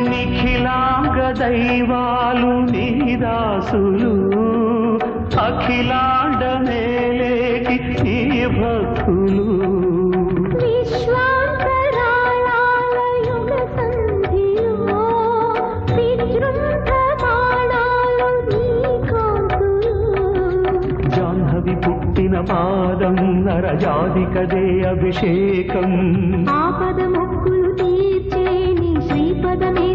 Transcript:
నిఖిలాంగ దైవాలు నీ దాసులు అఖిలాండ మేలేటి నీ భక్తులు జాహ్నవి పుట్టిన పాదం నరజాదికదే అభిషేకం ఆపద మొక్కులు తీర్చే నీ శ్రీపదమే